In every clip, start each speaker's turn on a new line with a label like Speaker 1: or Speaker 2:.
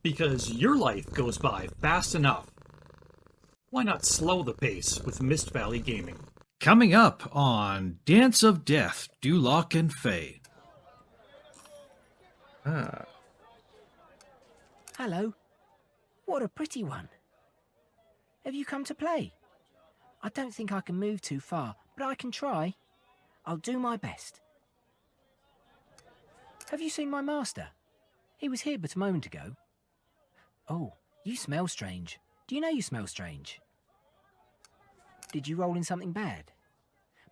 Speaker 1: Because your life goes by fast enough. Why not slow the pace with Mist Valley Gaming? Coming up on Dance of Death, do Lac and Fey.
Speaker 2: Hello. What a pretty one. Have you come to play? I don't think I can move too far, but I can try. I'll do my best. Have you seen my master? He was here but a moment ago. Oh, you smell strange. Do you know you smell strange? Did you roll in something bad?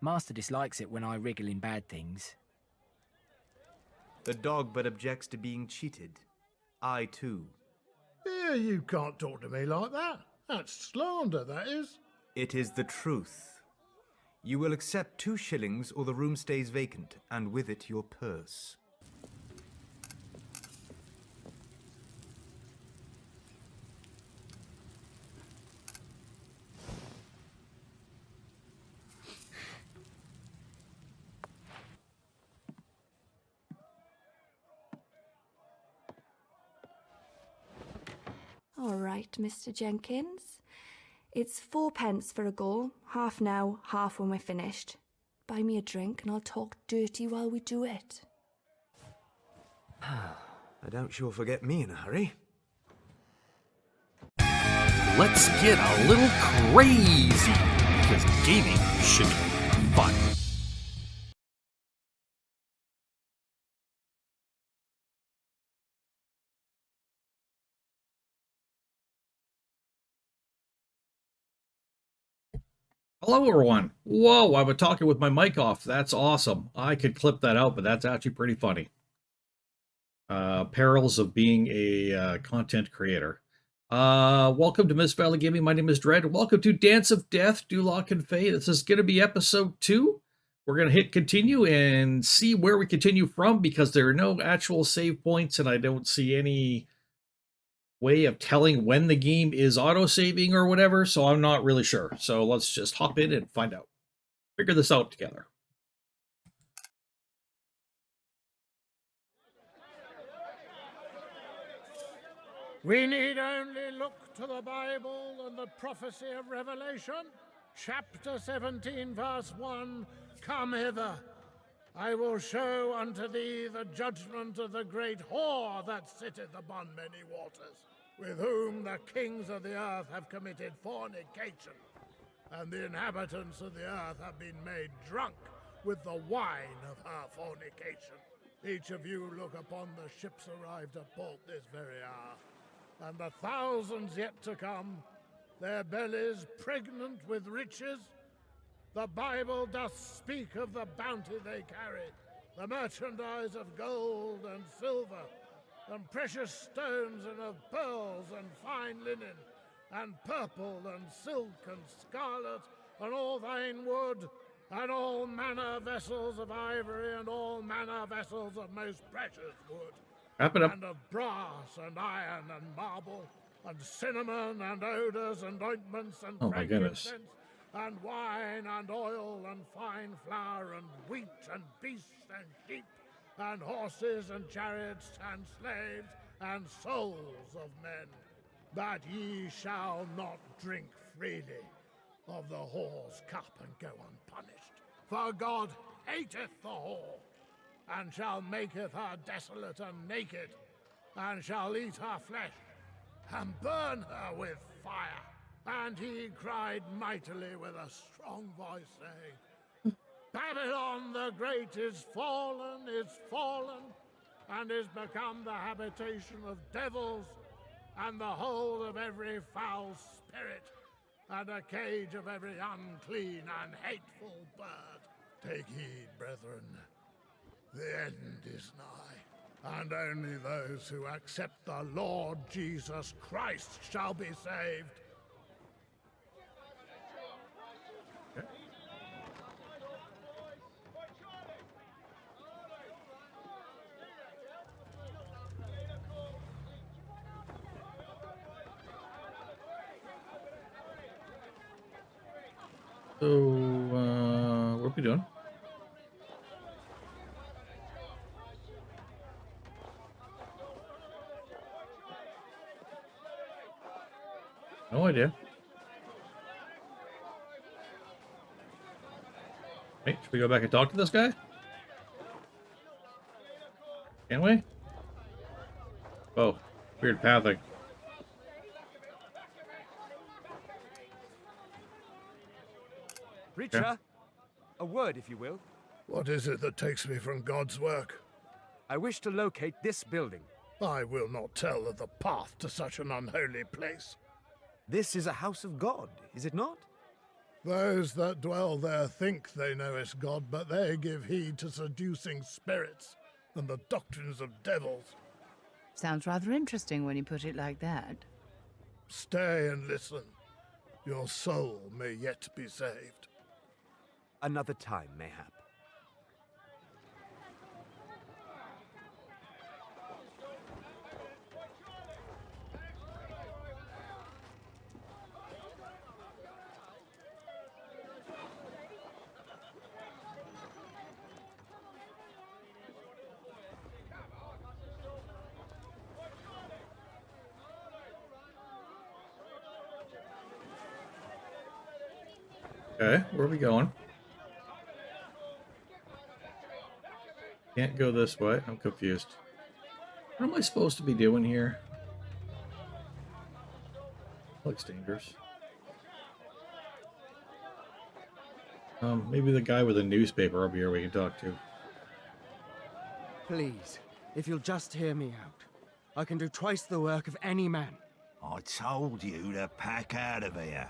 Speaker 2: Master dislikes it when I wriggle in bad things.
Speaker 3: The dog but objects to being cheated. I too.
Speaker 4: Yeah, you can't talk to me like that. That's slander, that is.
Speaker 3: It is the truth. You will accept 2 shillings or the room stays vacant, and with it your purse.
Speaker 5: All right, Mr. Jenkins. It's 4 pence for a go, half now, half when we're finished. Buy me a drink and I'll talk dirty while we do it.
Speaker 3: I doubt you'll forget me in a hurry.
Speaker 1: Let's get a little crazy, because gaming should be fun. Hello, everyone. Whoa, I was talking with my mic off. That's awesome. I could clip that out, but that's actually pretty funny. Perils of being a content creator. Welcome to Mist Valley Gaming. My name is Dredd. Welcome to Dance of Death, do Lac and Fey. This is going to be episode 2. We're going to hit continue and see where we continue from, because there are no actual save points, and I don't see any way of telling when the game is auto-saving or whatever, so I'm not really sure. So let's just hop in and find out. Figure this out together.
Speaker 4: We need only look to the Bible and the prophecy of Revelation. Chapter 17, verse 1, Come hither. I will show unto thee the judgment of the great whore that sitteth upon many waters, with whom the kings of the earth have committed fornication, and the inhabitants of the earth have been made drunk with the wine of her fornication. Each of you look upon the ships arrived at port this very hour, and the thousands yet to come, their bellies pregnant with riches. The Bible doth speak of the bounty they carry, the merchandise of gold and silver, and precious stones, and of pearls and fine linen, and purple and silk and scarlet, and all thine wood, and all manner vessels of ivory, and all manner vessels of most precious wood,
Speaker 1: Wrap it up.
Speaker 4: and of brass and iron and marble, and cinnamon and odors and ointments and
Speaker 1: Oh my goodness.
Speaker 4: frankincense, and wine and oil and fine flour and wheat and beasts and sheep and horses and chariots and slaves and souls of men. But ye shall not drink freely of the whore's cup and go unpunished. For God hateth the whore, and shall maketh her desolate and naked, and shall eat her flesh, and burn her with fire. And he cried mightily with a strong voice, saying, Babylon the Great is fallen, and is become the habitation of devils, and the hold of every foul spirit, and a cage of every unclean and hateful bird. Take heed, brethren, the end is nigh, and only those who accept the Lord Jesus Christ shall be saved.
Speaker 1: So, what are we doing? No idea. Hey, should we go back and talk to this guy? Can we? Oh, weird pathing.
Speaker 6: Preacher, a word, if you will.
Speaker 4: What is it that takes me from God's work?
Speaker 6: I wish to locate this building.
Speaker 4: I will not tell of the path to such an unholy place.
Speaker 3: This is a house of God, is it not?
Speaker 4: Those that dwell there think they know its God, but they give heed to seducing spirits and the doctrines of devils.
Speaker 7: Sounds rather interesting when you put it like that.
Speaker 4: Stay and listen. Your soul may yet be saved.
Speaker 3: Another time, mayhap.
Speaker 1: Okay, where are we going? Can't go this way. I'm confused. What am I supposed to be doing here? Looks dangerous. Maybe the guy with the newspaper over here we can talk to.
Speaker 8: Please, if you'll just hear me out. I can do twice the work of any man.
Speaker 9: I told you to pack out of here.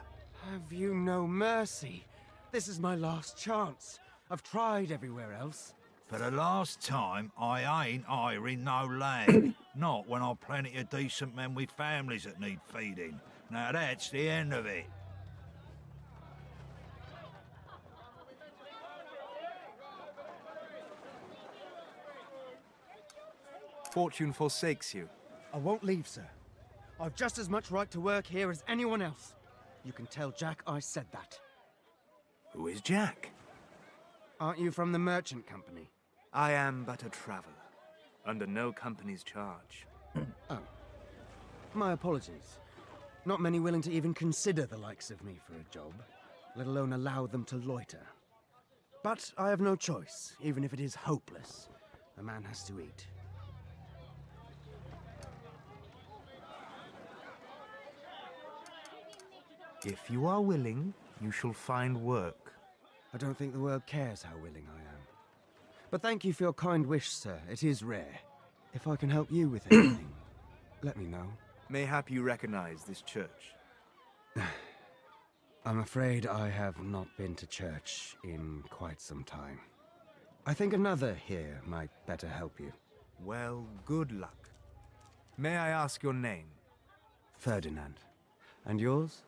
Speaker 8: Have you no mercy? This is my last chance. I've tried everywhere else.
Speaker 9: For the last time, I ain't hiring no lad. Not when I've plenty of decent men with families that need feeding. Now that's the end of it.
Speaker 3: Fortune forsakes you.
Speaker 8: I won't leave, sir. I've just as much right to work here as anyone else. You can tell Jack I said that.
Speaker 3: Who is Jack?
Speaker 8: Aren't you from the merchant company?
Speaker 3: I am but a traveler, under no company's charge.
Speaker 8: Oh. My apologies. Not many willing to even consider the likes of me for a job, let alone allow them to loiter. But I have no choice, even if it is hopeless. A man has to eat.
Speaker 3: If you are willing, you shall find work.
Speaker 8: I don't think the world cares how willing I am. But thank you for your kind wish, sir. It is rare. If I can help you with anything, let me know.
Speaker 3: Mayhap you recognize this church.
Speaker 8: I'm afraid I have not been to church in quite some time. I think another here might better help you.
Speaker 3: Well, good luck. May I ask your name?
Speaker 8: Ferdinand. And yours?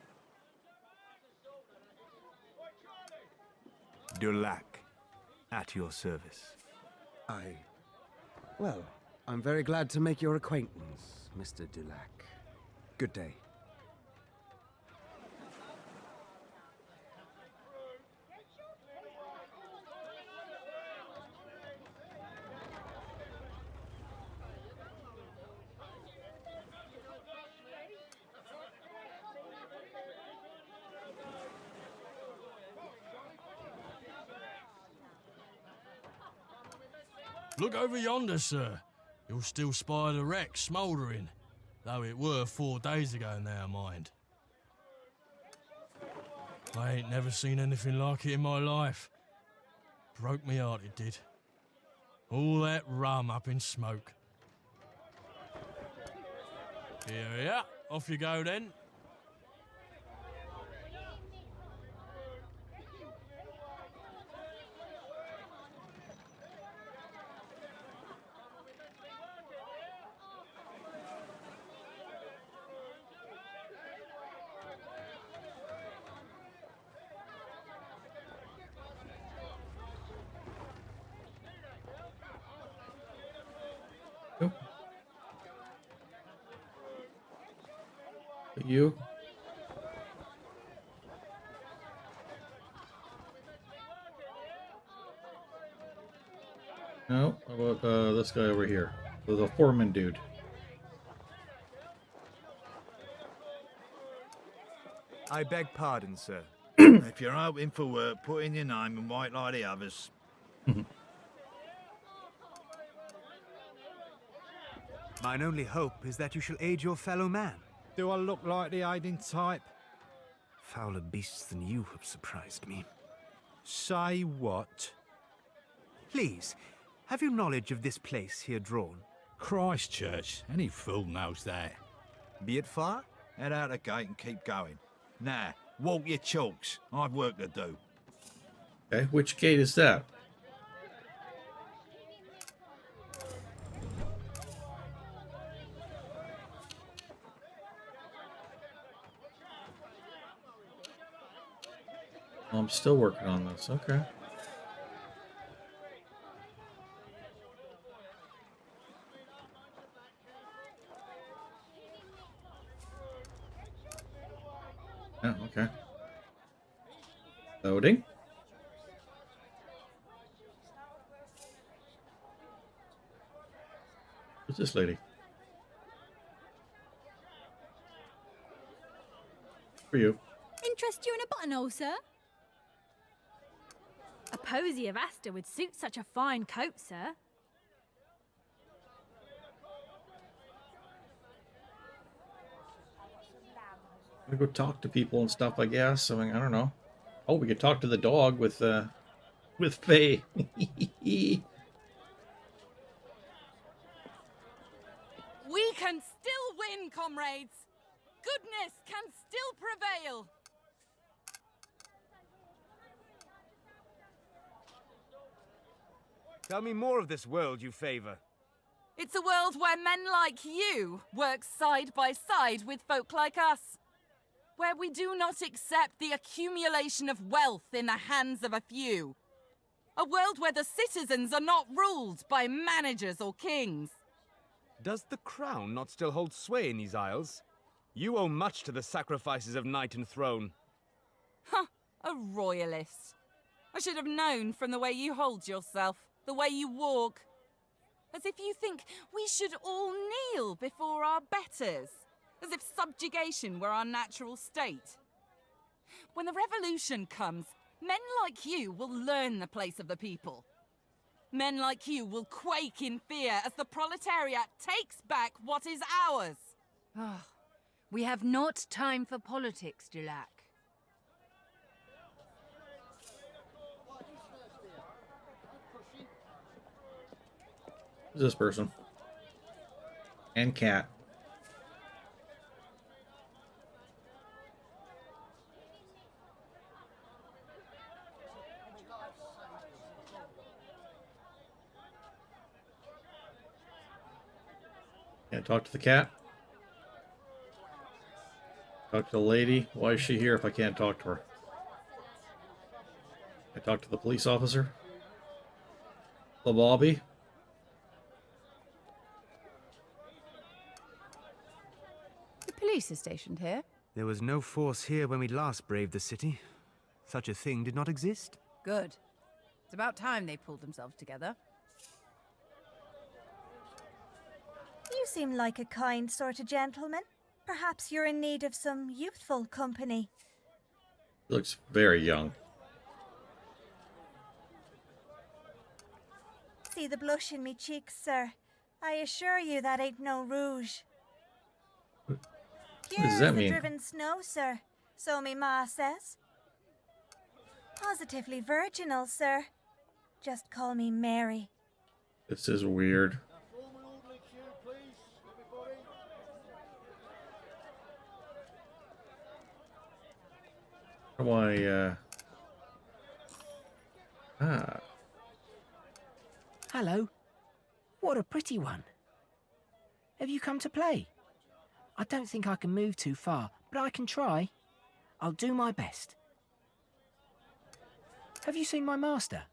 Speaker 3: De Lac, at your service.
Speaker 8: Well, I'm very glad to make your acquaintance, Mr. Dulac. Good day.
Speaker 10: Look over yonder, sir. You'll still spy the wreck smouldering, though it were 4 days ago now, mind. I ain't never seen anything like it in my life. Broke me heart, it did. All that rum up in smoke. Here we are. Off you go then.
Speaker 1: Oh. You? No, how about this guy over here? The foreman dude.
Speaker 3: I beg pardon, sir.
Speaker 9: If you're hoping for work, put in your name and wait like the others.
Speaker 3: Mine only hope is that you shall aid your fellow man.
Speaker 11: Do I look like the aiding type?
Speaker 3: Fouler beasts than you have surprised me.
Speaker 11: Say what?
Speaker 3: Please, have you knowledge of this place here drawn?
Speaker 9: Christchurch. Any fool knows that.
Speaker 3: Be it far?
Speaker 9: Head out the gate and keep going. Nah, walk your chalks. I've work to do.
Speaker 1: Okay, which gate is that? Oh, I'm still working on this. Okay. Oh, okay. Loading. Who's this lady? For you.
Speaker 12: Interest you in a buttonhole, sir? A posy of Aster would suit such a fine coat, sir.
Speaker 1: I'm gonna go talk to people and stuff, I guess. I mean, I don't know. Oh, we could talk to the dog with Fey.
Speaker 13: We can still win, comrades! Goodness can still prevail!
Speaker 6: Tell me more of this world you favor.
Speaker 13: It's a world where men like you work side by side with folk like us. Where we do not accept the accumulation of wealth in the hands of a few. A world where the citizens are not ruled by managers or kings.
Speaker 6: Does the crown not still hold sway in these isles? You owe much to the sacrifices of knight and throne.
Speaker 13: Huh, a royalist. I should have known from the way you hold yourself, the way you walk. As if you think we should all kneel before our betters. As if subjugation were our natural state. When the revolution comes, men like you will learn the place of the people. Men like you will quake in fear as the proletariat takes back what is ours.
Speaker 7: Oh, we have not time for politics, Lac.
Speaker 1: Who's this person? And cat. Can't talk to the cat. Talk to the lady. Why is she here if I can't talk to her? I talk to the police officer. The Bobby.
Speaker 7: The police is stationed here.
Speaker 3: There was no force here when we last braved the city. Such a thing did not exist.
Speaker 7: Good. It's about time they pulled themselves together.
Speaker 14: You seem like a kind sort of gentleman. Perhaps you're in need of some youthful company.
Speaker 1: He looks very young.
Speaker 14: See the blush in me cheeks, sir. I assure you that ain't no rouge.
Speaker 1: What does that mean?
Speaker 14: The driven snow, sir. So me ma says. Positively virginal, sir. Just call me Mary.
Speaker 1: This is weird. How do I,
Speaker 2: Hello. What a pretty one. Have you come to play? I don't think I can move too far, but I can try. I'll do my best. Have you seen my master?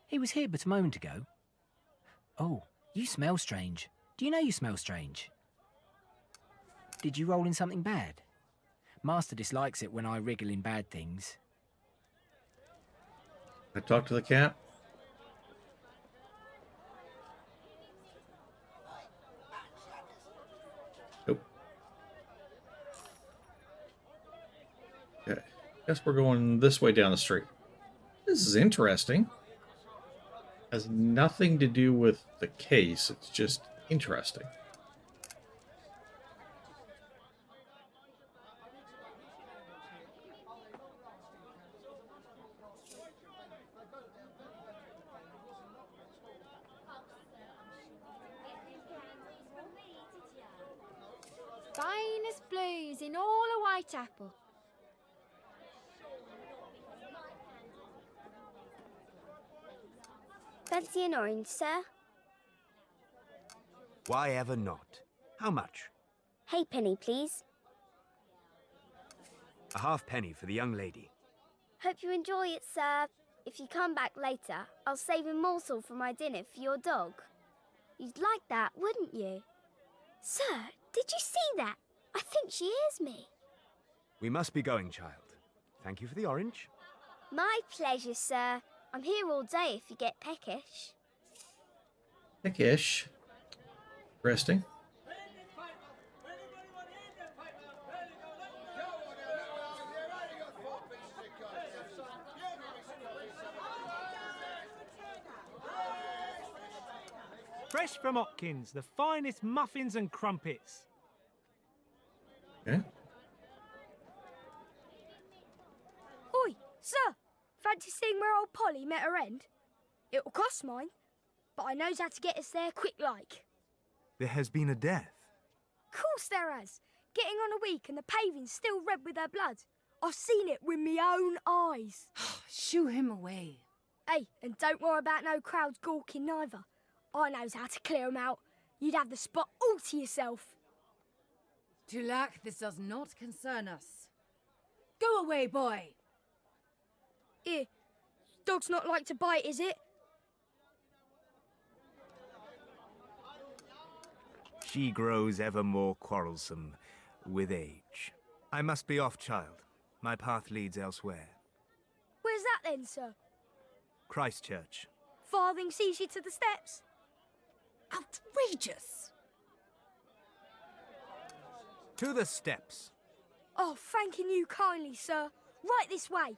Speaker 2: He was here but a moment ago. Oh, you smell strange. Do you know you smell strange? Did you roll in something bad? Master dislikes it when I wriggle in bad things.
Speaker 1: I talk to the cat? Nope. Okay. Guess we're going this way down the street. This is interesting. Has nothing to do with the case. It's just interesting.
Speaker 15: Finest blues in all of Whitechapel.
Speaker 16: Fancy an orange, sir?
Speaker 3: Why ever not? How much?
Speaker 16: Halfpenny, please.
Speaker 3: A halfpenny for the young lady.
Speaker 16: Hope you enjoy it, sir. If you come back later, I'll save a morsel for my dinner for your dog. You'd like that, wouldn't you? Sir, did you see that? I think she hears me.
Speaker 3: We must be going, child. Thank you for the orange.
Speaker 16: My pleasure, sir. I'm here all day if you get peckish.
Speaker 1: Peckish. Resting.
Speaker 17: Fresh from Hopkins, the finest muffins and crumpets.
Speaker 1: Okay.
Speaker 18: Oi, sir! Fancy seeing where old Polly met her end? It'll cost mine, but I knows how to get us there quick like.
Speaker 3: There has been a death.
Speaker 18: Course there has. Getting on a week and the paving's still red with her blood. I've seen it with me own eyes.
Speaker 7: Shoo him away.
Speaker 18: Hey, and don't worry about no crowds gawking neither. I knows how to clear 'em out. You'd have the spot all to yourself.
Speaker 7: Lac, this does not concern us. Go away, boy.
Speaker 18: Here, dog's not like to bite, is it?
Speaker 3: She grows ever more quarrelsome with age. I must be off, child. My path leads elsewhere.
Speaker 18: Where's that then, sir?
Speaker 3: Christchurch.
Speaker 18: Farthing sees you to the steps.
Speaker 7: Outrageous!
Speaker 3: To the steps.
Speaker 18: Oh, thanking you kindly, sir. Right this way.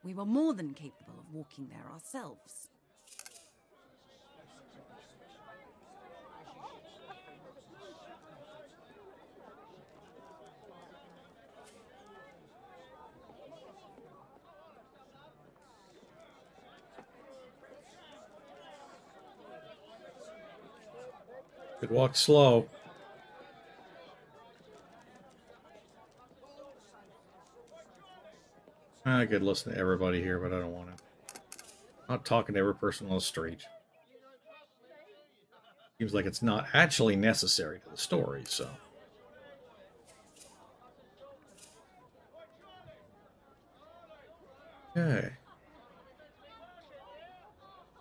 Speaker 7: We were more than capable of walking there ourselves.
Speaker 1: Could walk slow. I could listen to everybody here, but I don't want to. I'm not talking to every person on the street. Seems like it's not actually necessary to the story, so. Okay.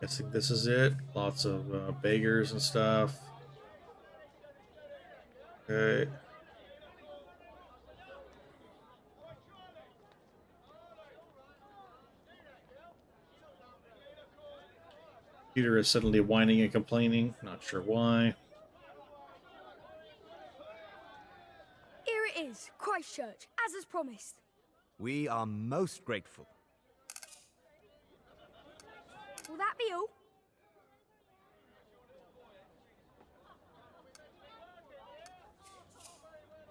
Speaker 1: Guessing this is it. Lots of beggars and stuff. Okay. Peter is suddenly whining and complaining. Not sure why.
Speaker 18: Here it is, Christchurch, as is promised.
Speaker 3: We are most grateful.
Speaker 18: Will that be all?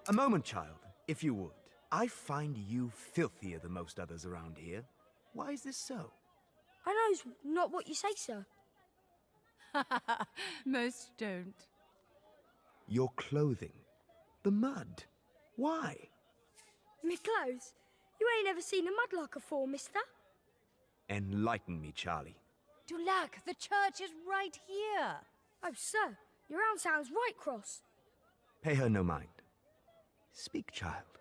Speaker 3: A moment, child, if you would. I find you filthier than most others around here. Why is this so?
Speaker 18: I know's not what you say, sir.
Speaker 7: Most don't.
Speaker 3: Your clothing. The mud. Why?
Speaker 18: Me clothes? You ain't ever seen a mudlark afore, mister.
Speaker 3: Enlighten me, Charlie.
Speaker 7: Lac, the church is right here.
Speaker 18: Oh, sir, your own sounds right cross.
Speaker 3: Pay her no mind. Speak, child.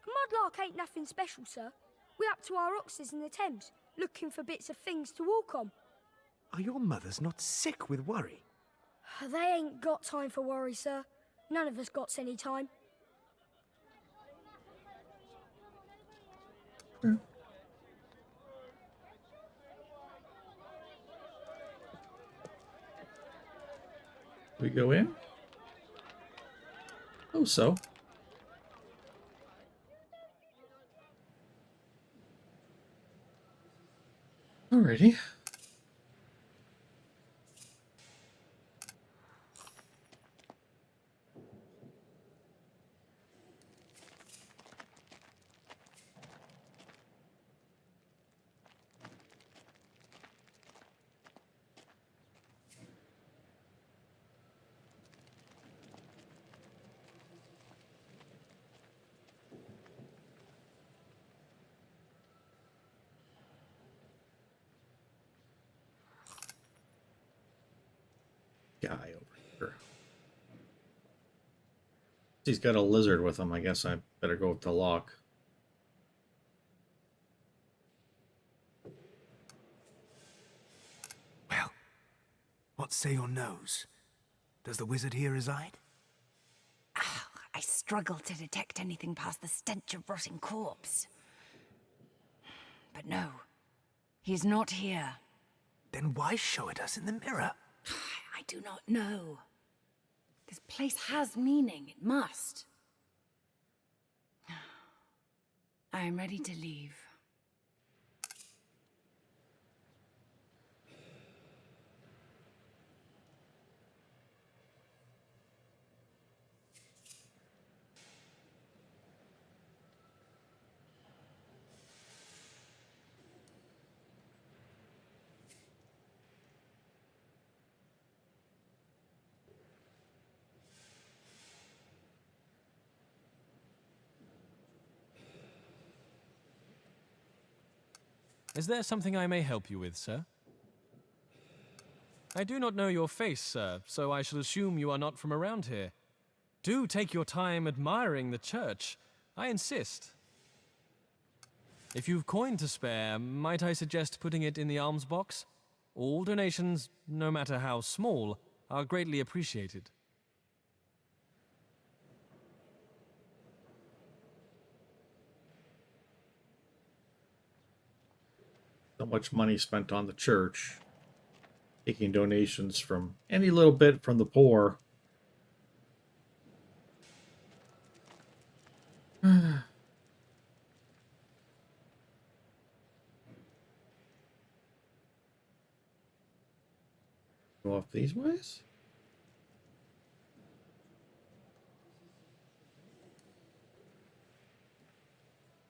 Speaker 18: A mudlark ain't nothing special, sir. We're up to our oxes in the Thames, looking for bits of things to walk on.
Speaker 3: Are your mothers not sick with worry?
Speaker 18: They ain't got time for worry, sir. None of us got any time.
Speaker 1: We go in? Oh, so. Alrighty. Guy over here. He's got a lizard with him. I guess I better go with the lock.
Speaker 3: Well, what say your nose? Does the wizard here reside?
Speaker 19: I struggle to detect anything past the stench of rotting corpse. But no, he's not here.
Speaker 3: Then why show it us in the mirror?
Speaker 19: I do not know. This place has meaning. It must. I am ready to leave.
Speaker 20: Is there something I may help you with, sir? I do not know your face, sir, so I shall assume you are not from around here. Do take your time admiring the church. I insist. If you've coin to spare, might I suggest putting it in the alms box? All donations, no matter how small, are greatly appreciated.
Speaker 1: So much money spent on the church, taking donations from any little bit from the poor. Go off these ways?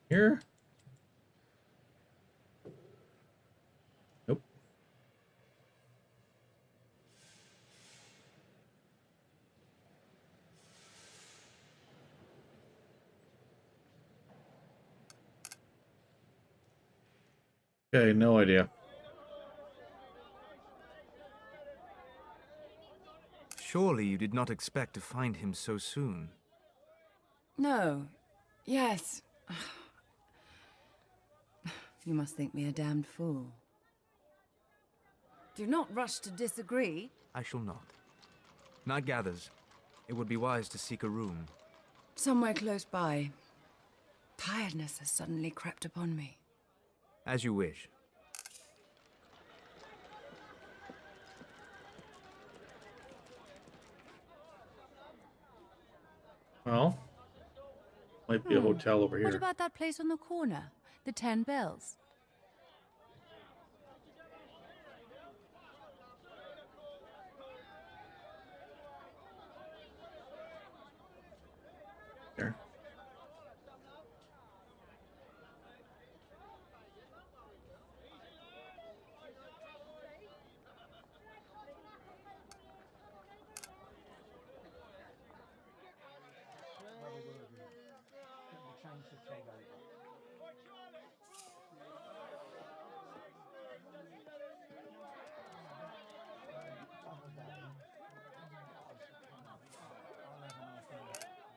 Speaker 1: Here? Nope. Okay, no idea.
Speaker 3: Surely you did not expect to find him so soon.
Speaker 13: No. Yes. You must think me a damned fool. Do not rush to disagree.
Speaker 3: I shall not. Night gathers. It would be wise to seek a room.
Speaker 13: Somewhere close by. Tiredness has suddenly crept upon me.
Speaker 3: As you wish.
Speaker 1: Well, might be a hotel over
Speaker 7: What
Speaker 1: here.
Speaker 7: about that place on the corner? The 10 Bells?
Speaker 1: There.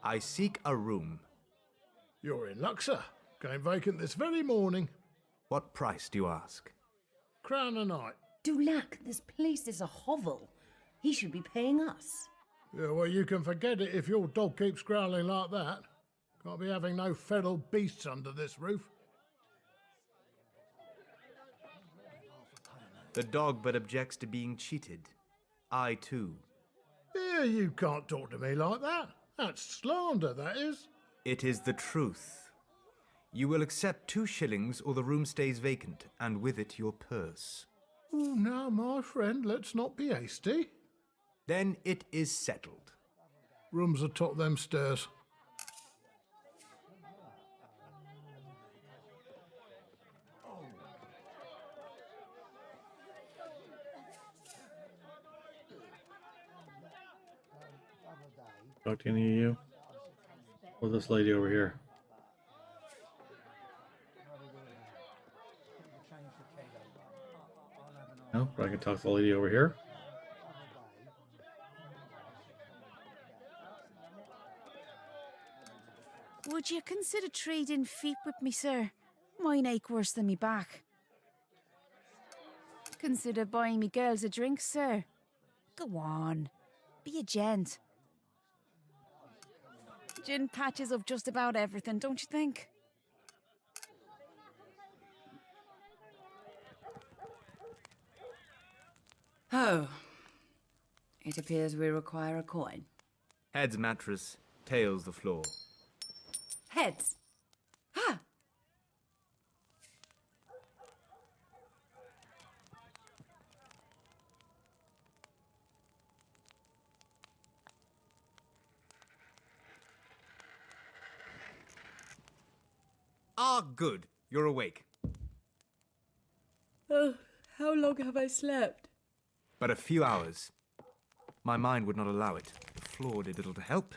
Speaker 3: I seek a room.
Speaker 4: You're in luck, sir. Came vacant this very morning.
Speaker 3: What price do you ask?
Speaker 4: Crown a night.
Speaker 19: Dulac, this place is a hovel. He should be paying us.
Speaker 4: Yeah, well, you can forget it if your dog keeps growling like that. Can't be having no feral beasts under this roof.
Speaker 3: The dog but objects to being cheated. I too.
Speaker 4: Yeah, you can't talk to me like that. That's slander, that is.
Speaker 3: It is the truth. You will accept 2 shillings or the room stays vacant, and with it your purse.
Speaker 4: Oh, now, my friend, let's not be hasty.
Speaker 3: Then it is settled.
Speaker 4: Rooms atop them stairs.
Speaker 1: Talk to any of you? Or this lady over here? No, but I can talk to the lady over here.
Speaker 21: Would you consider trading feet with me, sir? Mine ache worse than me back. Consider buying me girls a drink, sir. Go on. Be a gent. Gin patches of just about everything, don't you think?
Speaker 19: Oh. It appears we require a coin.
Speaker 3: Heads mattress, tails the floor.
Speaker 19: Heads. Ha!
Speaker 3: Ah, good. You're awake.
Speaker 19: Oh, how long have I slept?
Speaker 3: But a few hours. My mind would not allow it. The floor did little to help.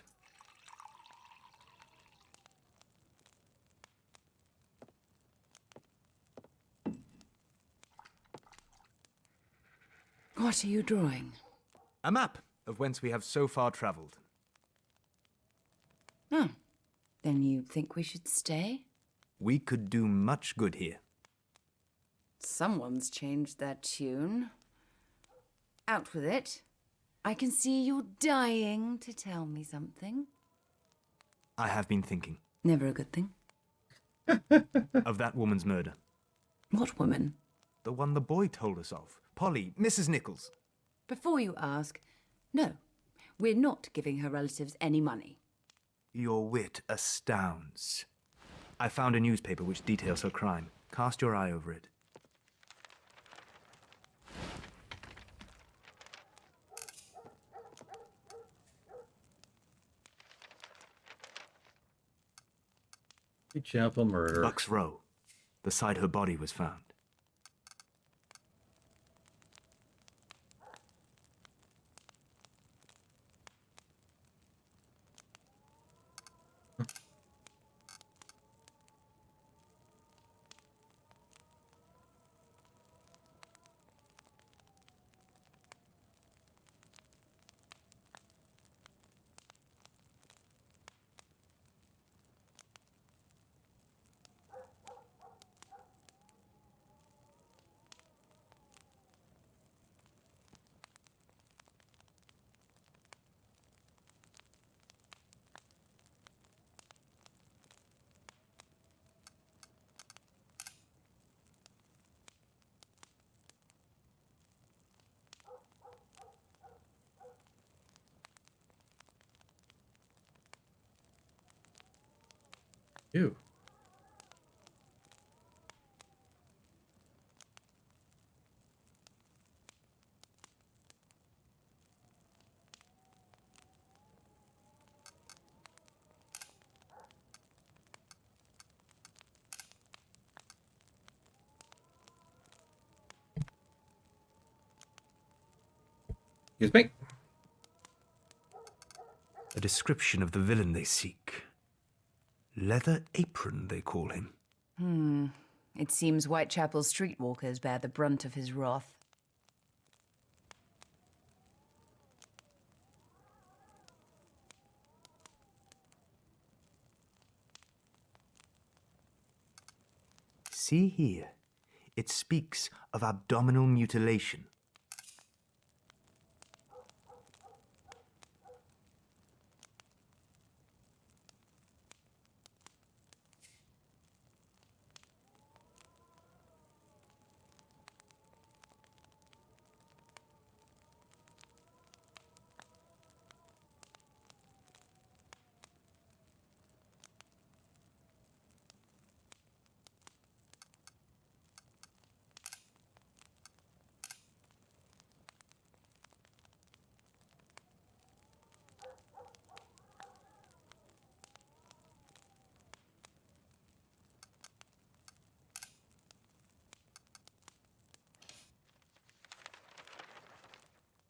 Speaker 19: What are you drawing?
Speaker 3: A map of whence we have so far travelled.
Speaker 19: Oh. Then you think we should stay?
Speaker 3: We could do much good here.
Speaker 19: Someone's changed their tune. Out with it. I can see you're dying to tell me something.
Speaker 3: I have been thinking.
Speaker 19: Never a good thing.
Speaker 3: Of that woman's murder.
Speaker 19: What woman?
Speaker 3: The one the boy told us of. Polly, Mrs. Nichols.
Speaker 19: Before you ask, no. We're not giving her relatives any money.
Speaker 3: Your wit astounds. I found a newspaper which details her crime. Cast your eye over it.
Speaker 1: Chapel murder.
Speaker 3: Bucks Row, the site her body was found.
Speaker 1: Ew. Excuse me.
Speaker 3: A description of the villain they seek. Leather apron, they call him.
Speaker 19: It seems Whitechapel's streetwalkers bear the brunt of his wrath.
Speaker 3: See here. It speaks of abdominal mutilation.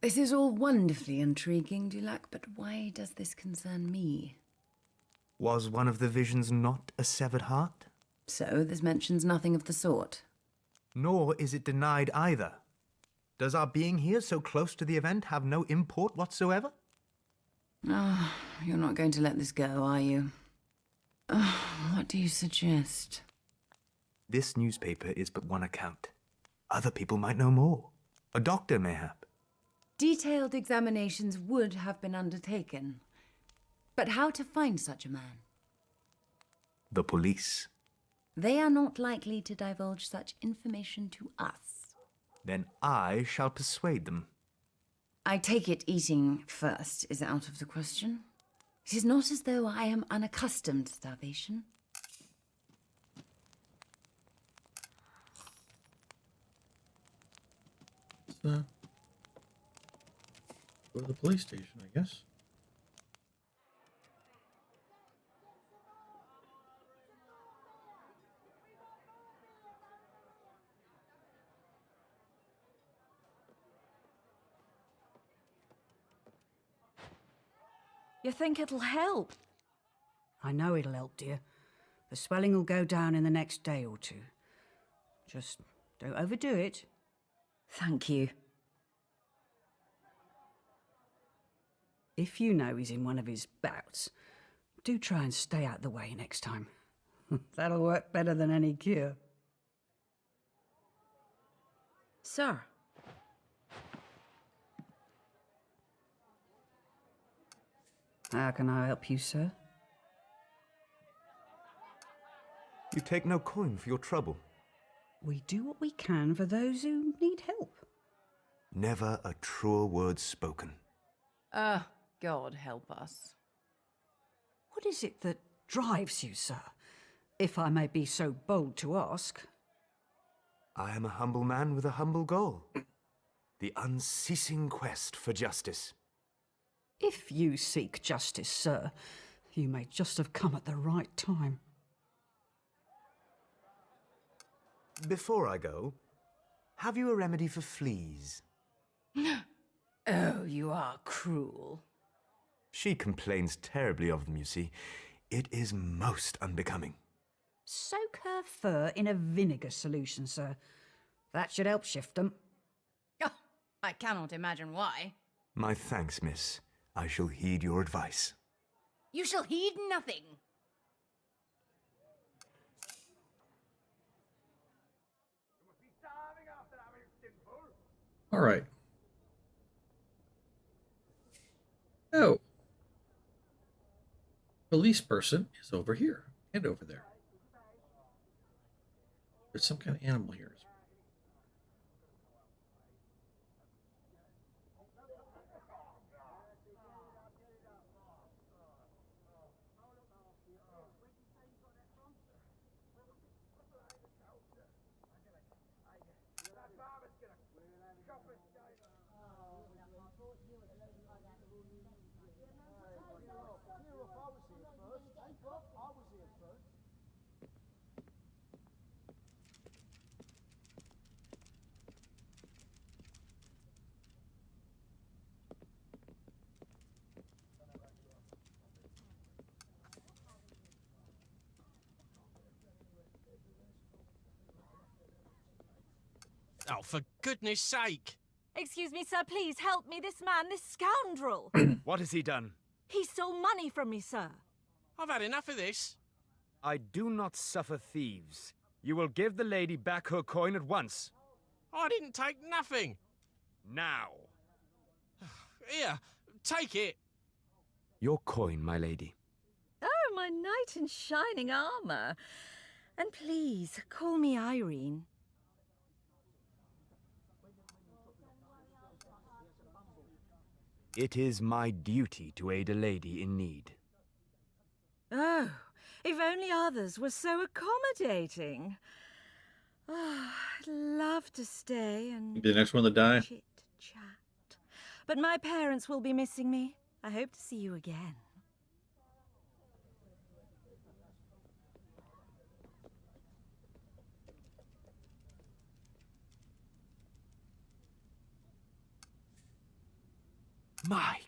Speaker 5: This is all wonderfully intriguing, Dulac, but why does this concern me?
Speaker 3: Was one of the visions not a severed heart?
Speaker 5: So, this mentions nothing of the sort.
Speaker 3: Nor is it denied either. Does our being here so close to the event have no import whatsoever?
Speaker 5: Oh, you're not going to let this go, are you? Oh, what do you suggest?
Speaker 3: This newspaper is but one account. Other people might know more. A doctor, mayhap.
Speaker 5: Detailed examinations would have been undertaken. But how to find such a man?
Speaker 3: The police.
Speaker 5: They are not likely to divulge such information to us.
Speaker 3: Then I shall persuade them.
Speaker 5: I take it eating first is out of the question. It is not as though I am unaccustomed to starvation.
Speaker 1: Go to the police station, I guess.
Speaker 22: You think it'll help?
Speaker 23: I know it'll help, dear. The swelling will go down in the next day or two. Just don't overdo it.
Speaker 22: Thank you.
Speaker 23: If you know he's in one of his bouts, do try and stay out the way next time. That'll work better than any cure.
Speaker 22: Sir.
Speaker 23: How can I help you, sir?
Speaker 3: You take no coin for your trouble.
Speaker 23: We do what we can for those who need help.
Speaker 3: Never a truer word spoken.
Speaker 5: God help us.
Speaker 23: What is it that drives you, sir? If I may be so bold to ask.
Speaker 3: I am a humble man with a humble goal. The unceasing quest for justice.
Speaker 23: If you seek justice, sir, you may just have come at the right time.
Speaker 3: Before I go, have you a remedy for fleas?
Speaker 22: Oh, you are cruel.
Speaker 3: She complains terribly of them, you see. It is most unbecoming.
Speaker 23: Soak her fur in a vinegar solution, sir. That should help shift them.
Speaker 5: Oh, I cannot imagine why.
Speaker 3: My thanks, miss. I shall heed your advice.
Speaker 5: You shall heed nothing.
Speaker 1: All right. Oh. Police person is over here and over there. There's some kind of animal here.
Speaker 10: Oh, for goodness sake!
Speaker 12: Excuse me, sir, please help me. This man, this scoundrel.
Speaker 6: What has he done?
Speaker 12: He stole money from me, sir.
Speaker 10: I've had enough of this.
Speaker 6: I do not suffer thieves. You will give the lady back her coin at once.
Speaker 10: I didn't take nothing.
Speaker 6: Now.
Speaker 10: Here, take it.
Speaker 3: Your coin, my lady.
Speaker 22: Oh, my knight in shining armour. And please, call me Irene.
Speaker 3: It is my duty to aid a lady in need.
Speaker 22: Oh, if only others were so accommodating. Oh, I'd love to stay and
Speaker 1: Be the next one to die.
Speaker 22: chit-chat. But my parents will be missing me. I hope to see you again.
Speaker 3: My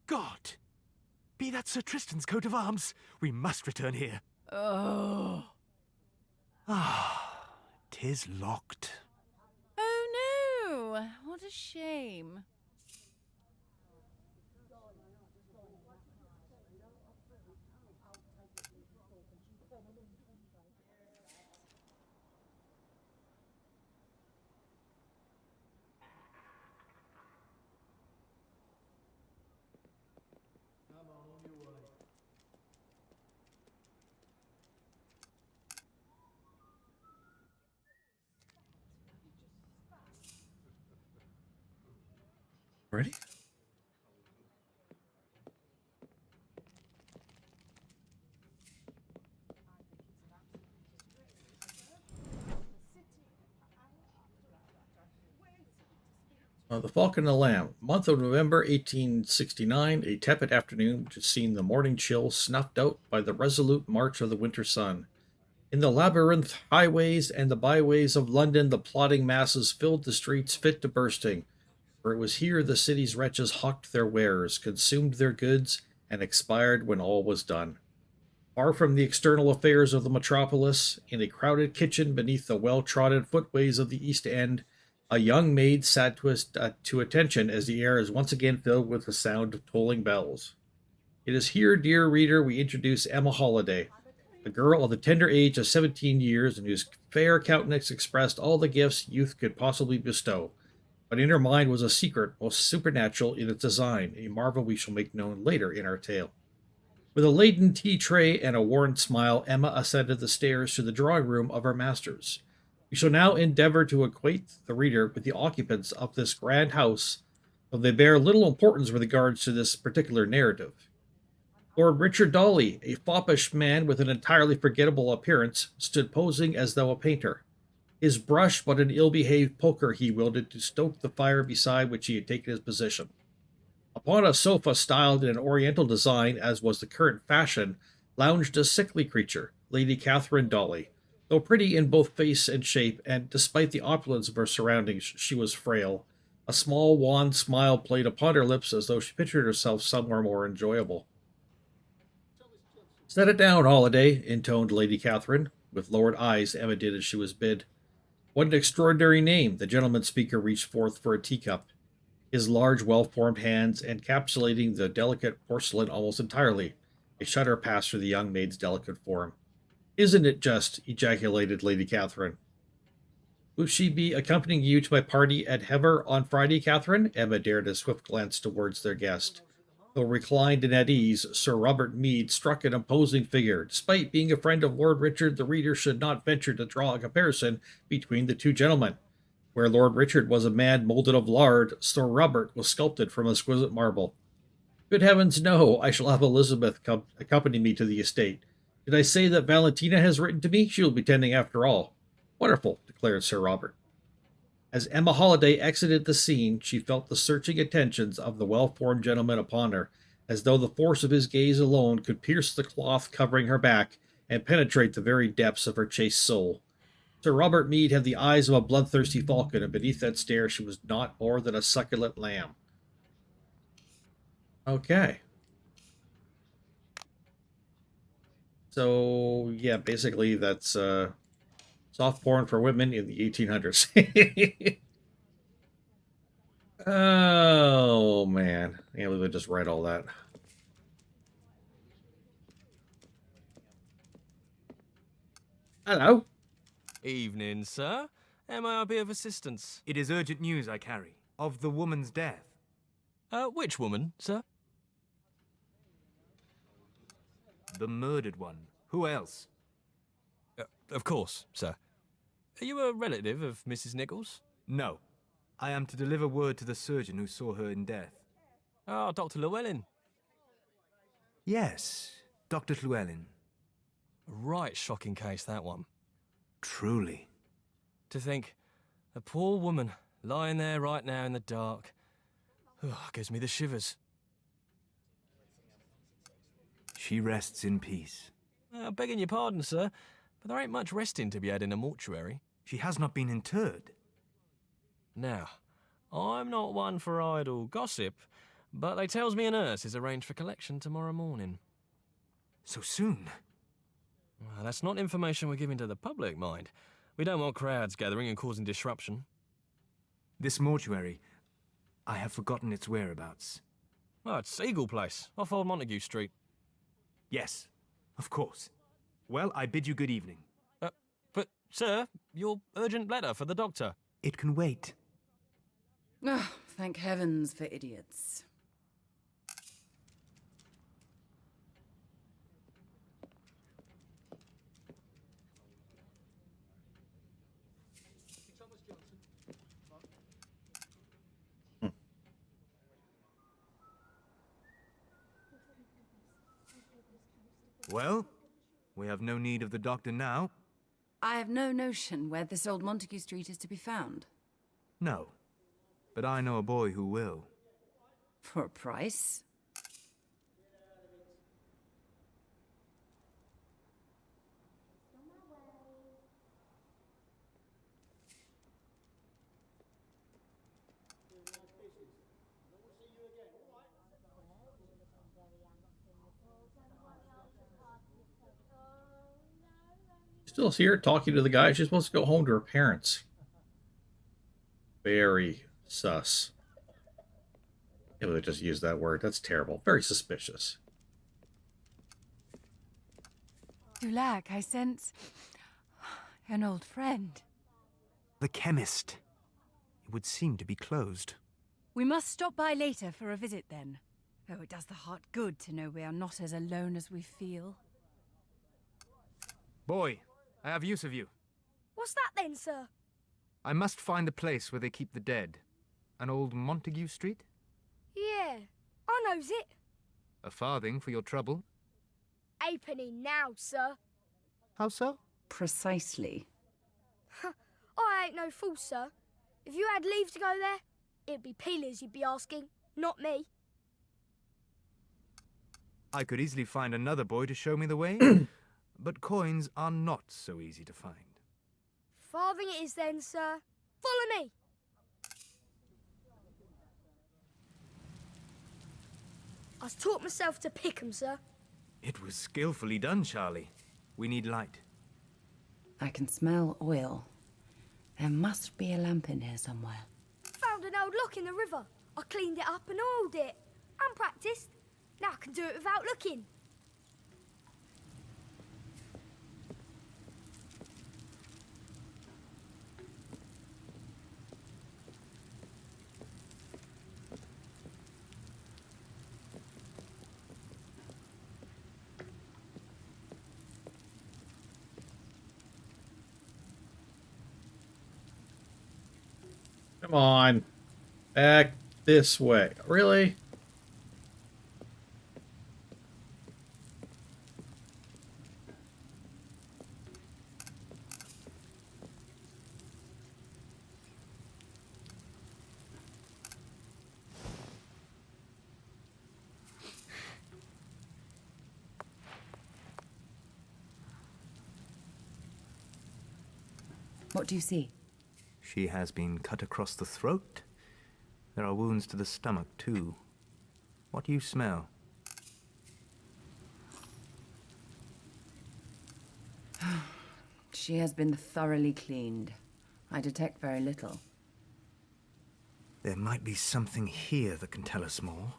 Speaker 3: God! Be that Sir Tristan's coat of arms? We must return here.
Speaker 22: Oh.
Speaker 3: Ah, 'tis locked.
Speaker 22: Oh no! What a shame.
Speaker 1: Ready? The Falcon and the Lamb. Month of November 1869, a tepid afternoon which has seen the morning chill snuffed out by the resolute march of the winter sun. In the labyrinth highways and the byways of London, the plodding masses filled the streets fit to bursting, for it was here the city's wretches hawked their wares, consumed their goods, and expired when all was done. Far from the external affairs of the metropolis, in a crowded kitchen beneath the well-trodden footways of the East End, a young maid sat to attention as the air is once again filled with the sound of tolling bells. It is here, dear reader, we introduce Emma Holliday, a girl of the tender age of 17 years and whose fair countenance expressed all the gifts youth could possibly bestow. But in her mind was a secret most supernatural in its design, a marvel we shall make known later in our tale. With a laden tea tray and a worn smile, Emma ascended the stairs to the drawing-room of her masters. We shall now endeavor to acquaint the reader with the occupants of this grand house, though they bear little importance with regards to this particular narrative. Lord Richard Dolly, a foppish man with an entirely forgettable appearance, stood posing as though a painter. His brush but an ill-behaved poker he wielded to stoke the fire beside which he had taken his position. Upon a sofa styled in an oriental design, as was the current fashion, lounged a sickly creature, Lady Catherine Dolly. Though pretty in both face and shape, and despite the opulence of her surroundings, she was frail. A small wan smile played upon her lips as though she pictured herself somewhere more enjoyable. "Set it down, Holiday," intoned Lady Catherine. With lowered eyes, Emma did as she was bid. "What an extraordinary name!" The gentleman speaker reached forth for a teacup, his large, well-formed hands encapsulating the delicate porcelain almost entirely. A shudder passed through the young maid's delicate form. "Isn't it just?" ejaculated Lady Catherine. "Will she be accompanying you to my party at Hever on Friday, Catherine?" Emma dared a swift glance towards their guest. Though reclined and at ease, Sir Robert Meade struck an imposing figure. Despite being a friend of Lord Richard, the reader should not venture to draw a comparison between the two gentlemen. Where Lord Richard was a man molded of lard, Sir Robert was sculpted from exquisite marble. "Good heavens, no! I shall have Elizabeth accompany me to the estate. Did I say that Valentina has written to me? She will be tending after all." "Wonderful," declared Sir Robert. As Emma Holliday exited the scene, she felt the searching attentions of the well-formed gentleman upon her, as though the force of his gaze alone could pierce the cloth covering her back and penetrate the very depths of her chaste soul. Sir Robert Meade had the eyes of a bloodthirsty falcon, and beneath that stare she was not more than a succulent lamb. Okay. So, yeah, basically that's soft porn for women in the 1800s. Oh, man. I can't believe I just read all that. Hello.
Speaker 20: Evening, sir. Am I be of assistance?
Speaker 3: It is urgent news I carry, of the woman's death.
Speaker 20: Which woman, sir?
Speaker 3: The murdered one. Who else?
Speaker 20: Of course, sir. Are you a relative of Mrs. Nichols?
Speaker 3: No. I am to deliver word to the surgeon who saw her in death.
Speaker 20: Ah, Dr. Llewellyn.
Speaker 3: Yes, Dr. Llewellyn.
Speaker 20: A right shocking case, that one.
Speaker 3: Truly.
Speaker 20: To think, a poor woman lying there right now in the dark. Gives me the shivers.
Speaker 3: She rests in peace.
Speaker 20: Begging your pardon, sir, but there ain't much resting to be had in a mortuary.
Speaker 3: She has not been interred.
Speaker 20: Now, I'm not one for idle gossip, But they tells me a nurse is arranged for collection tomorrow morning.
Speaker 3: So soon?
Speaker 20: Well, that's not information we're giving to the public, mind. We don't want crowds gathering and causing disruption.
Speaker 3: This mortuary, I have forgotten its whereabouts.
Speaker 20: Oh, it's Eagle Place, off Old Montague Street.
Speaker 3: Yes, of course. Well, I bid you good evening.
Speaker 20: But, sir, your urgent letter for the doctor.
Speaker 3: It can wait.
Speaker 5: Oh, thank heavens for idiots.
Speaker 3: Well, we have no need of the doctor now.
Speaker 5: I have no notion where this old Montague Street is to be found.
Speaker 3: No. But I know a boy who will.
Speaker 5: For a price?
Speaker 1: Still here talking to the guy. She's supposed to go home to her parents. Very sus. If they just use that word, that's terrible. Very suspicious.
Speaker 8: Lac, I sense an old friend.
Speaker 3: The chemist. It would seem to be closed.
Speaker 8: We must stop by later for a visit then. Oh, it does the heart good to know we are not as alone as we feel.
Speaker 3: Boy, I have use of you.
Speaker 18: What's that then, sir?
Speaker 3: I must find the place where they keep the dead. An old Montague Street?
Speaker 18: Yeah, I knows it.
Speaker 3: A farthing for your trouble.
Speaker 18: A penny now, sir.
Speaker 3: How so?
Speaker 5: Precisely.
Speaker 18: I ain't no fool, sir. If you had leave to go there, it'd be peelers you'd be asking, not me.
Speaker 3: I could easily find another boy to show me the way, but coins are not so easy to find.
Speaker 18: Farthing it is then, sir. Follow me. I taught myself to pick 'em, sir.
Speaker 3: It was skillfully done, Charlie. We need light.
Speaker 5: I can smell oil. There must be a lamp in here somewhere.
Speaker 18: Found an old lock in the river. I cleaned it up and oiled it. I'm practised. Now I can do it without looking.
Speaker 1: Come on. Back this way. Really?
Speaker 5: What do you see?
Speaker 3: She has been cut across the throat. There are wounds to the stomach, too. What do you smell?
Speaker 5: She has been thoroughly cleaned. I detect very little.
Speaker 3: There might be something here that can tell us more.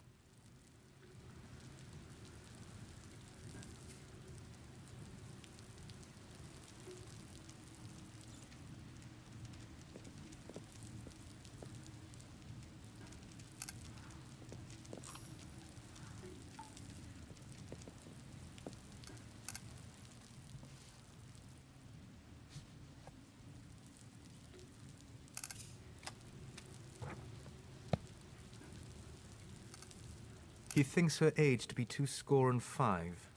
Speaker 3: He thinks her age to be 25.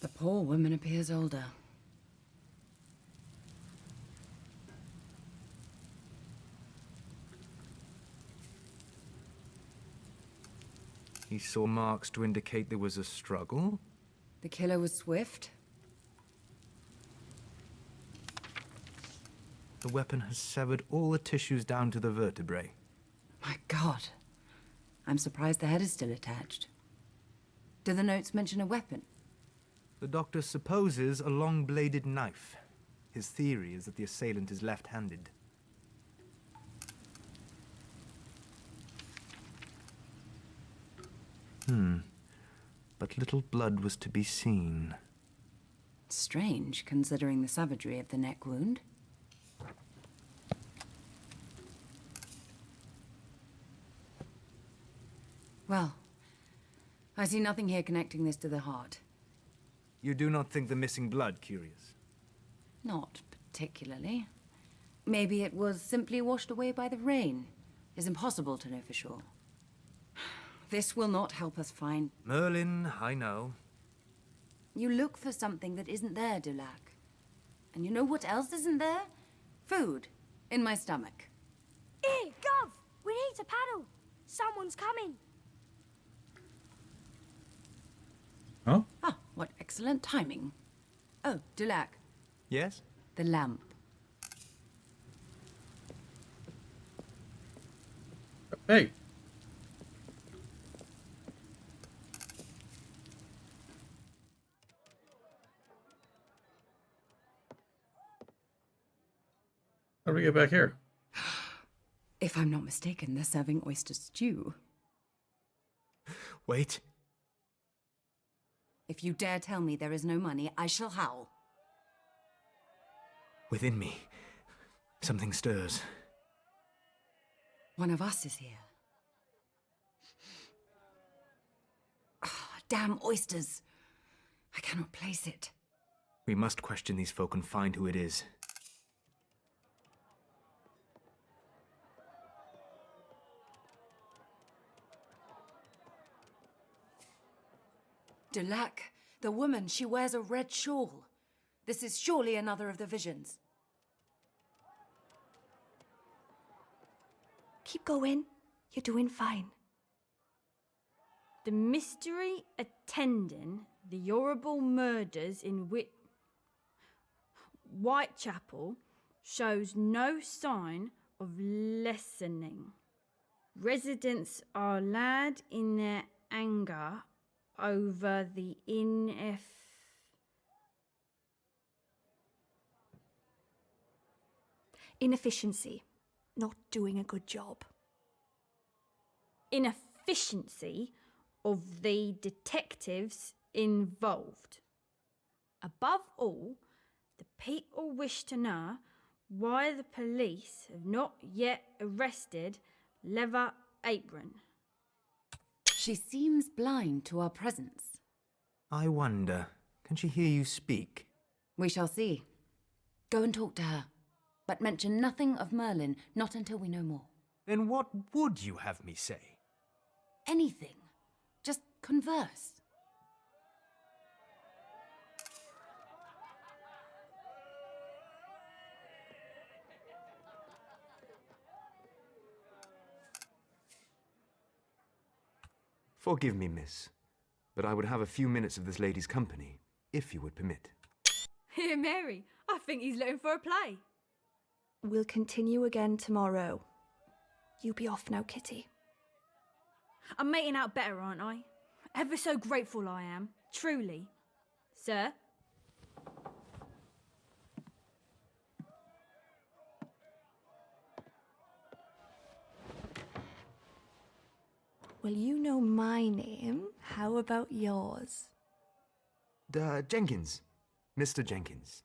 Speaker 5: The poor woman appears older.
Speaker 3: He saw marks to indicate there was a struggle.
Speaker 5: The killer was swift.
Speaker 3: The weapon has severed all the tissues down to the vertebrae.
Speaker 5: My God. I'm surprised the head is still attached. Do the notes mention a weapon?
Speaker 3: The doctor supposes a long-bladed knife. His theory is that the assailant is left-handed. But little blood was to be seen.
Speaker 5: Strange, considering the savagery of the neck wound. Well, I see nothing here connecting this to the heart.
Speaker 3: You do not think the missing blood curious?
Speaker 5: Not particularly. Maybe it was simply washed away by the rain. It's impossible to know for sure. This will not help us find...
Speaker 3: Merlin, I know.
Speaker 5: You look for something that isn't there, Dulac. And you know what else isn't there? Food. In my stomach.
Speaker 18: Here, Gov! We need to paddle! Someone's coming!
Speaker 1: Huh?
Speaker 5: Ah, what excellent timing. Oh, Dulac.
Speaker 3: Yes?
Speaker 5: The lamp.
Speaker 1: Hey. How do we get back here?
Speaker 5: If I'm not mistaken, they're serving oyster stew.
Speaker 3: Wait.
Speaker 5: If you dare tell me there is no money, I shall howl.
Speaker 3: Within me, something stirs.
Speaker 5: One of us is here. Ah, damn oysters. I cannot place it.
Speaker 3: We must question these folk and find who it is.
Speaker 5: Dulac, the woman, she wears a red shawl. This is surely another of the visions.
Speaker 18: Keep going. You're doing fine.
Speaker 12: The mystery attending the horrible murders in Whitechapel shows no sign of lessening. Residents are loud in their anger over the
Speaker 18: inefficiency. Not doing a good job.
Speaker 12: inefficiency of the detectives involved. Above all, the people wish to know why the police have not yet arrested Leather Apron.
Speaker 5: She seems blind to our presence.
Speaker 3: I wonder, can she hear you speak?
Speaker 5: We shall see. Go and talk to her. But mention nothing of Merlin, not until we know more.
Speaker 3: Then what would you have me say?
Speaker 5: Anything. Just converse.
Speaker 9: Forgive me, miss, but I would have a few minutes of this lady's company, if you would permit.
Speaker 12: Here, Mary, I think he's looking for a play.
Speaker 18: We'll continue again tomorrow. You be off now, Kitty.
Speaker 12: I'm making out better, aren't I? Ever so grateful I am, truly. Sir?
Speaker 18: Well, you know my name. How about yours?
Speaker 9: Jenkins. Mr. Jenkins.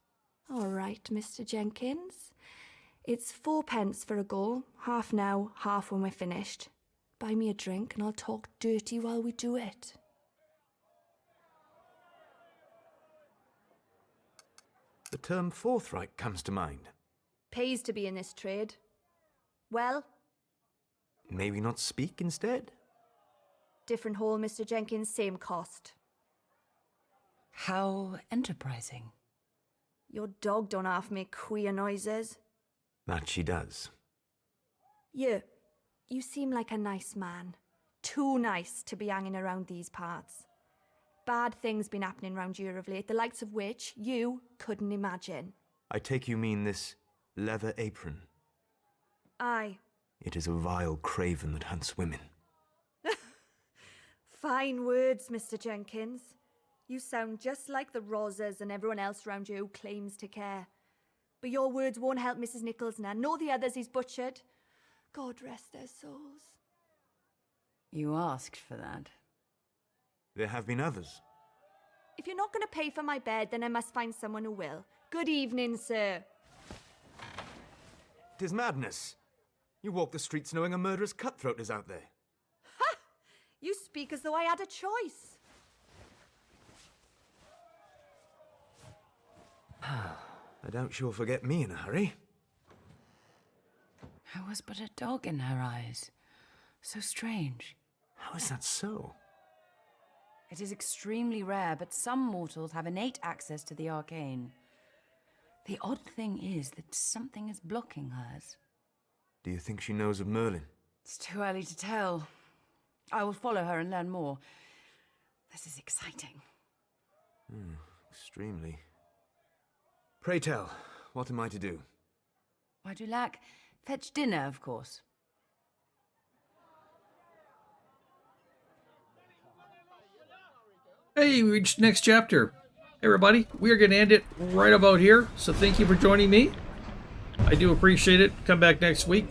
Speaker 18: All right, Mr. Jenkins. It's 4p for a go, half now, half when we're finished. Buy me a drink and I'll talk dirty while we do it.
Speaker 9: The term forthright comes to mind.
Speaker 18: Pays to be in this trade. Well?
Speaker 9: May we not speak instead?
Speaker 18: Different hole, Mr. Jenkins, same cost.
Speaker 5: How enterprising.
Speaker 18: Your dog don't half make queer noises.
Speaker 9: That she does.
Speaker 18: You seem like a nice man. Too nice to be hanging around these parts. Bad things been happening round here of late, the likes of which you couldn't imagine.
Speaker 9: I take you mean this Leather Apron.
Speaker 18: Aye.
Speaker 9: It is a vile craven that hunts women.
Speaker 18: Fine words, Mr. Jenkins. You sound just like the Rosas and everyone else around you who claims to care. But your words won't help Mrs. Nichols now, nor the others he's butchered. God rest their souls.
Speaker 5: You asked for that.
Speaker 9: There have been others.
Speaker 18: If you're not going to pay for my bed, then I must find someone who will. Good evening, sir.
Speaker 9: 'Tis madness. You walk the streets knowing a murderous cutthroat is out there.
Speaker 18: Ha! You speak as though I had a choice.
Speaker 9: I doubt she'll forget me in a hurry.
Speaker 5: I was but a dog in her eyes. So strange.
Speaker 9: How is that so?
Speaker 5: It is extremely rare, but some mortals have innate access to the arcane. The odd thing is that something is blocking hers.
Speaker 9: Do you think she knows of Merlin?
Speaker 5: It's too early to tell. I will follow her and learn more. This is exciting.
Speaker 9: Extremely. Pray tell, what am I to do?
Speaker 5: Why do Lac? Fetch dinner, of course.
Speaker 1: Hey, we reached the next chapter. Hey, everybody, we are going to end it right about here. So thank you for joining me. I do appreciate it. Come back next week.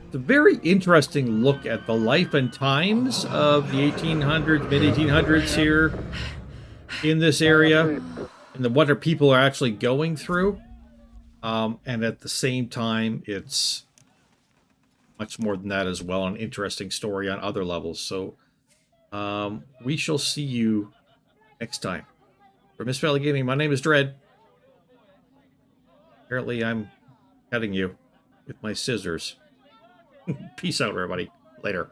Speaker 1: It's a very interesting look at the life and times of the 1800s, mid-1800s here in this area, and what our people are actually going through. And at the same time, it's much more than that as well, an interesting story on other levels. So we shall see you next time. For Meixsell Gaming, my name is Dredd. Apparently I'm cutting you with my scissors. Peace out, everybody. Later.